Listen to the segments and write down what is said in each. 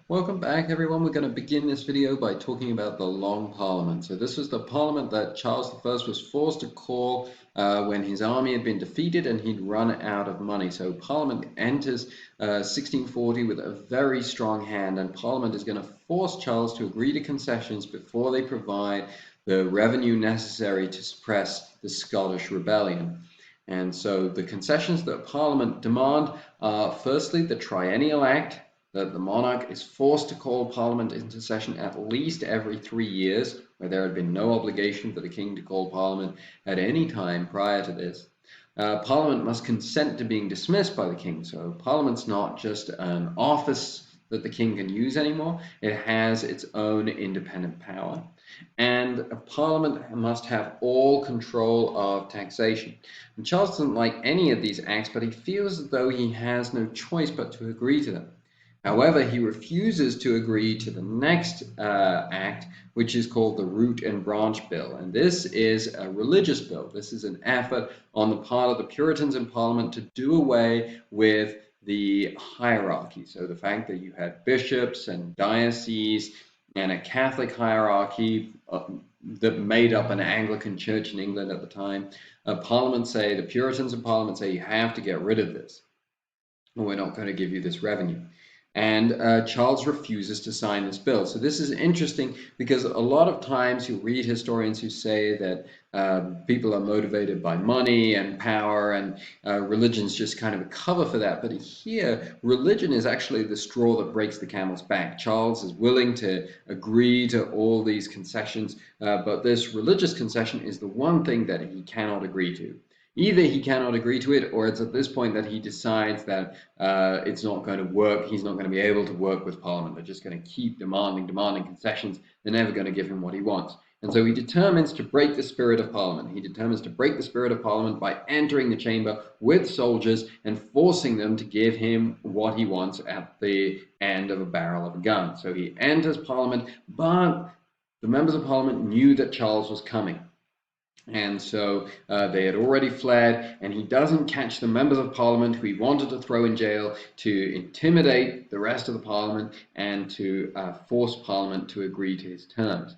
Welcome back, everyone. We're going to begin this video by talking about the Long Parliament. So this was the parliament that Charles I was forced to call when his army had been defeated and he'd run out of money. So Parliament enters 1640 with a very strong hand, and Parliament is going to force Charles to agree to concessions before they provide the revenue necessary to suppress the Scottish rebellion. And so the concessions that Parliament demand are firstly the Triennial Act, that the monarch is forced to call Parliament into session at least every 3 years, where there had been no obligation for the king to call Parliament at any time prior to this. Parliament must consent to being dismissed by the king, so Parliament's not just an office that the king can use anymore, it has its own independent power. And a Parliament must have all control of taxation. And Charles doesn't like any of these acts, but he feels as though he has no choice but to agree to them. However, he refuses to agree to the next act, which is called the Root and Branch Bill. And this is a religious bill. This is an effort on the part of the Puritans in Parliament to do away with the hierarchy. So the fact that you had bishops and dioceses and a Catholic hierarchy that made up an Anglican church in England at the time. The Puritans in Parliament say you have to get rid of this. We're not going to give you this revenue. And Charles refuses to sign this bill. So this is interesting because a lot of times you read historians who say that people are motivated by money and power, and religion's just kind of a cover for that. But here, religion is actually the straw that breaks the camel's back. Charles is willing to agree to all these concessions, but this religious concession is the one thing that he cannot agree to. Either he cannot agree to it, or it's at this point that he decides that it's not going to work. He's not going to be able to work with Parliament. They're just going to keep demanding concessions. They're never going to give him what he wants. And so he determines to break the spirit of Parliament. He determines to break the spirit of Parliament by entering the chamber with soldiers and forcing them to give him what he wants at the end of a barrel of a gun. So he enters Parliament, but the members of Parliament knew that Charles was coming. And so they had already fled, and he doesn't catch the members of Parliament who he wanted to throw in jail to intimidate the rest of the Parliament and to force Parliament to agree to his terms.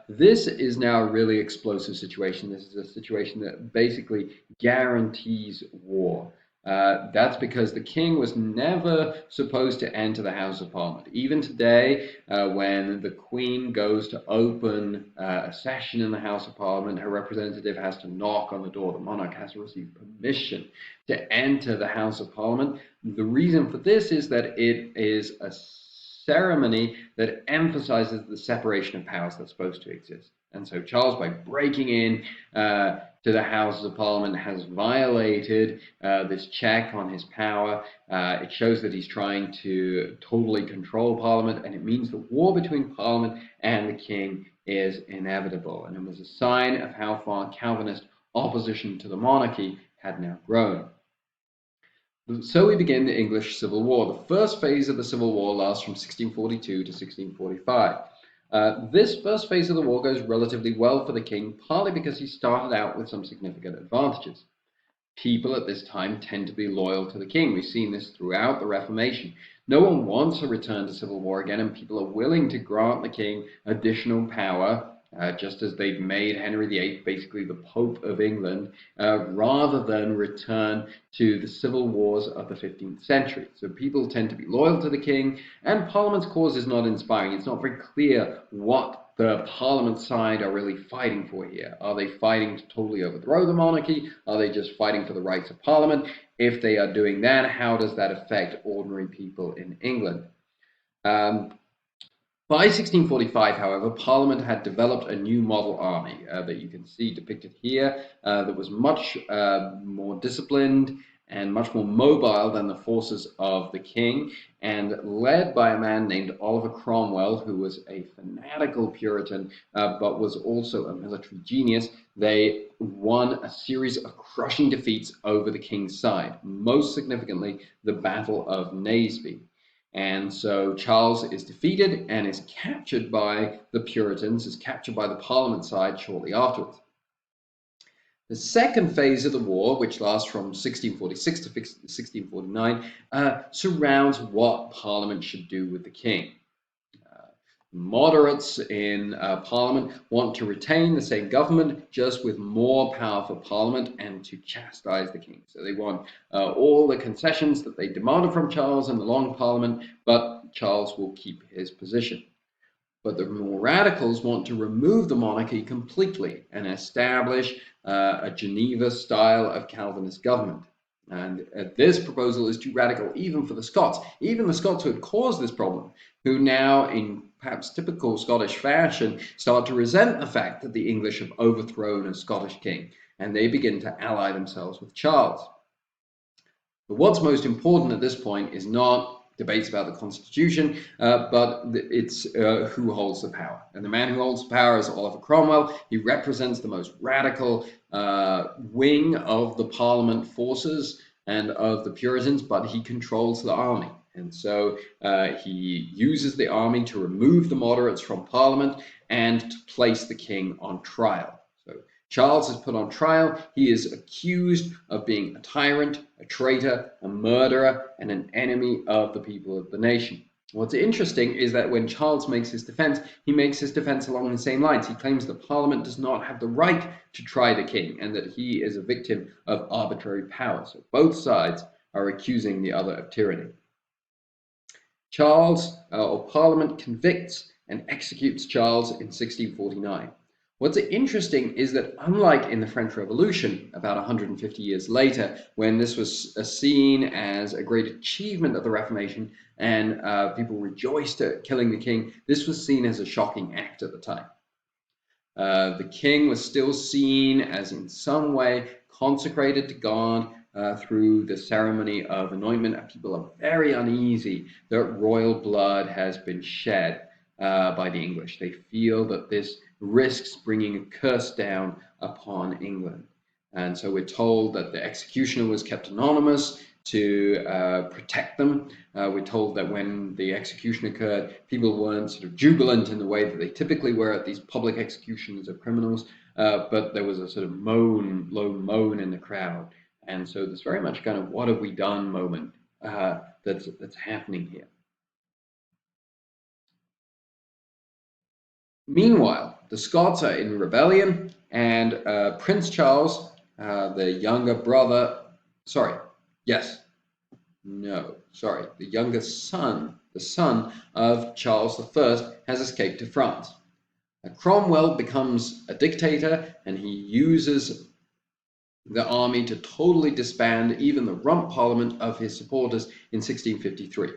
This is now a really explosive situation. This is a situation that basically guarantees war. That's because the king was never supposed to enter the House of Parliament. Even today, when the Queen goes to open a session in the House of Parliament, her representative has to knock on the door. The monarch has to receive permission to enter the House of Parliament. The reason for this is that it is a ceremony that emphasizes the separation of powers that's supposed to exist. And so Charles, by breaking in to the Houses of Parliament, has violated this check on his power. It shows that he's trying to totally control Parliament, and it means the war between Parliament and the king is inevitable. And it was a sign of how far Calvinist opposition to the monarchy had now grown. So we begin the English Civil War. The first phase of the Civil War lasts from 1642 to 1645. This first phase of the war goes relatively well for the king, partly because he started out with some significant advantages. People at this time tend to be loyal to the king. We've seen this throughout the Reformation. No one wants a return to civil war again, and people are willing to grant the king additional power, just as they've made Henry VIII basically the Pope of England, rather than return to the civil wars of the 15th century. So people tend to be loyal to the king, and Parliament's cause is not inspiring. It's not very clear what the Parliament side are really fighting for here. Are they fighting to totally overthrow the monarchy? Are they just fighting for the rights of Parliament? If they are doing that, how does that affect ordinary people in England? By 1645, however, Parliament had developed a new model army that you can see depicted here that was much more disciplined and much more mobile than the forces of the king, and led by a man named Oliver Cromwell, who was a fanatical Puritan but was also a military genius. They won a series of crushing defeats over the king's side, most significantly the Battle of Naseby. And so Charles is defeated and is captured by the Puritans, is captured by the Parliament side shortly afterwards. The second phase of the war, which lasts from 1646 to 1649, surrounds what Parliament should do with the king. Moderates in Parliament want to retain the same government, just with more power for Parliament and to chastise the king. So they want all the concessions that they demanded from Charles in the Long Parliament, but Charles will keep his position. But the more radicals want to remove the monarchy completely and establish a Geneva style of Calvinist government. And this proposal is too radical even for the Scots, even the Scots who had caused this problem, who now, in perhaps typical Scottish fashion, start to resent the fact that the English have overthrown a Scottish king, and they begin to ally themselves with Charles. But what's most important at this point is not debates about the Constitution, but it's who holds the power. And the man who holds the power is Oliver Cromwell. He represents the most radical wing of the Parliament forces and of the Puritans, but he controls the army. And so he uses the army to remove the moderates from Parliament and to place the king on trial. So Charles is put on trial. He is accused of being a tyrant, a traitor, a murderer, and an enemy of the people of the nation. What's interesting is that when Charles makes his defense, he makes his defense along the same lines. He claims that Parliament does not have the right to try the king and that he is a victim of arbitrary power. So both sides are accusing the other of tyranny. Charles, or Parliament, convicts and executes Charles in 1649. What's interesting is that unlike in the French Revolution, about 150 years later, when this was seen as a great achievement of the Reformation and people rejoiced at killing the king, this was seen as a shocking act at the time. The king was still seen as in some way consecrated to God through the ceremony of anointment, and people are very uneasy that royal blood has been shed by the English. They feel that this risks bringing a curse down upon England. And so we're told that the executioner was kept anonymous to protect them. We're told that when the execution occurred, people weren't sort of jubilant in the way that they typically were at these public executions of criminals, but there was a sort of low moan in the crowd. And so there's very much kind of what have we done moment that's happening here. Meanwhile, the Scots are in rebellion, and Prince Charles, the younger brother, the younger son, the son of Charles I, has escaped to France. Cromwell becomes a dictator, and he uses the army to totally disband even the rump parliament of his supporters in 1653.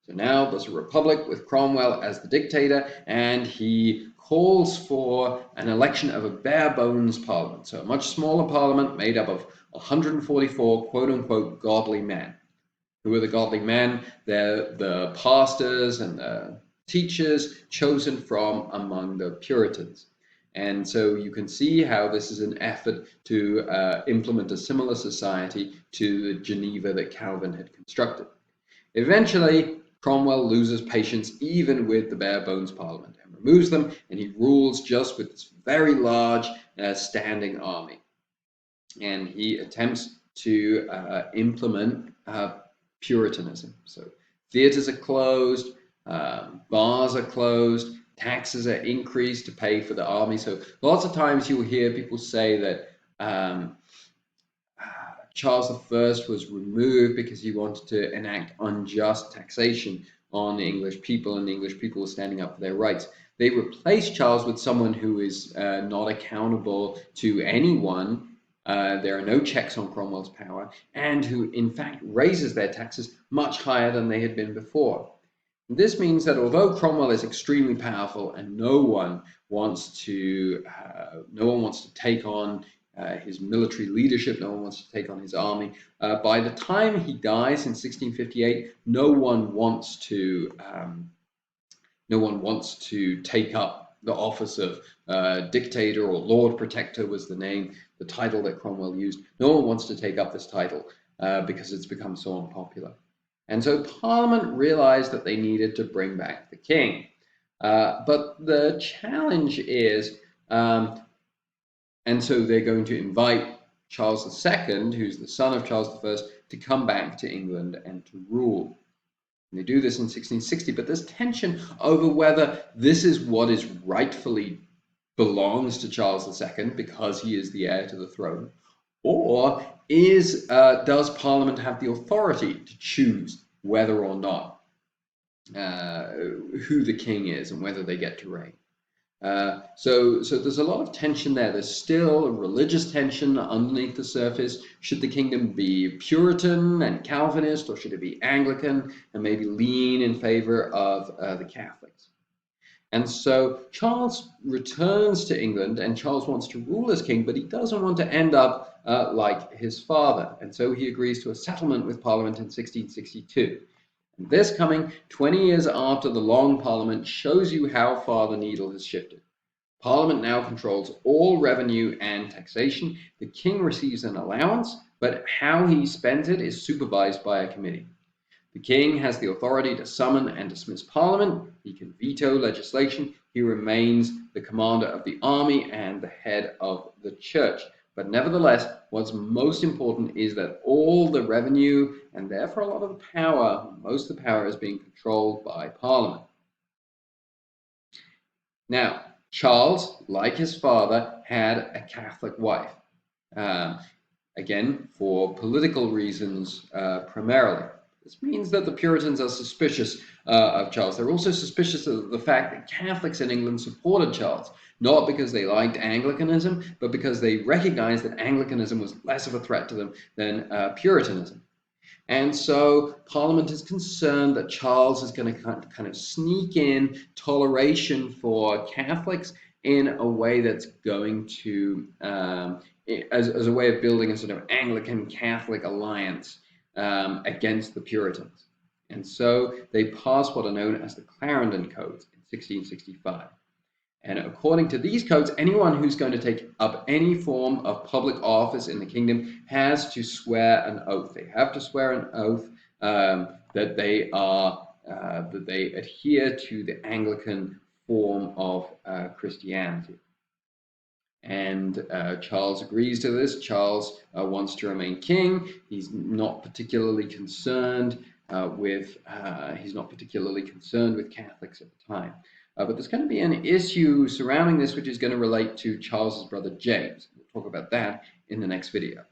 So now there's a republic with Cromwell as the dictator, and he calls for an election of a bare bones parliament, so a much smaller parliament made up of 144 quote-unquote godly men. Who are the godly men? They're the pastors and the teachers chosen from among the Puritans. And so you can see how this is an effort to implement a similar society to the Geneva that Calvin had constructed. Eventually, Cromwell loses patience even with the bare bones parliament and removes them, and he rules just with this very large standing army. And he attempts to implement Puritanism. So theaters are closed, bars are closed, taxes are increased to pay for the army. So lots of times you'll hear people say that Charles I was removed because he wanted to enact unjust taxation on the English people, and the English people were standing up for their rights. They replaced Charles with someone who is not accountable to anyone. There are no checks on Cromwell's power, and who in fact raises their taxes much higher than they had been before. This means that although Cromwell is extremely powerful and no one wants to take on his military leadership, no one wants to take on his army, by the time he dies in 1658, no one wants to take up the office of dictator, or Lord Protector was the title that Cromwell used. No one wants to take up this title because it's become so unpopular. And so Parliament realized that they needed to bring back the king. But the challenge is, and so they're going to invite Charles II, who's the son of Charles I, to come back to England and to rule. And they do this in 1660, but there's tension over whether this is what is rightfully belongs to Charles II because he is the heir to the throne, or does Parliament have the authority to choose whether or not who the king is and whether they get to reign? So there's a lot of tension there. There's still a religious tension underneath the surface. Should the kingdom be Puritan and Calvinist, or should it be Anglican and maybe lean in favor of the Catholics? And so Charles returns to England, and Charles wants to rule as king, but he doesn't want to end up like his father. And so he agrees to a settlement with Parliament in 1662. And this, coming 20 years after the Long Parliament, shows you how far the needle has shifted. Parliament now controls all revenue and taxation. The king receives an allowance, but how he spends it is supervised by a committee. The king has the authority to summon and dismiss Parliament. He can veto legislation. He remains the commander of the army and the head of the church. But nevertheless, what's most important is that all the revenue and therefore a lot of the power, most of the power, is being controlled by Parliament. Now, Charles, like his father, had a Catholic wife. Again, for political reasons primarily. This means that the Puritans are suspicious of Charles. They're also suspicious of the fact that Catholics in England supported Charles, not because they liked Anglicanism, but because they recognized that Anglicanism was less of a threat to them than Puritanism. And so Parliament is concerned that Charles is going to kind of sneak in toleration for Catholics in a way that's going to, as a way of building a sort of Anglican-Catholic alliance against the Puritans. And so they pass what are known as the Clarendon Codes in 1665. And according to these codes, anyone who's going to take up any form of public office in the kingdom has to swear an oath. They have to swear an oath that they adhere to the Anglican form of Christianity. And Charles agrees to this. Charles wants to remain king. He's not particularly concerned with Catholics at the time. But there's going to be an issue surrounding this, which is going to relate to Charles's brother James. We'll talk about that in the next video.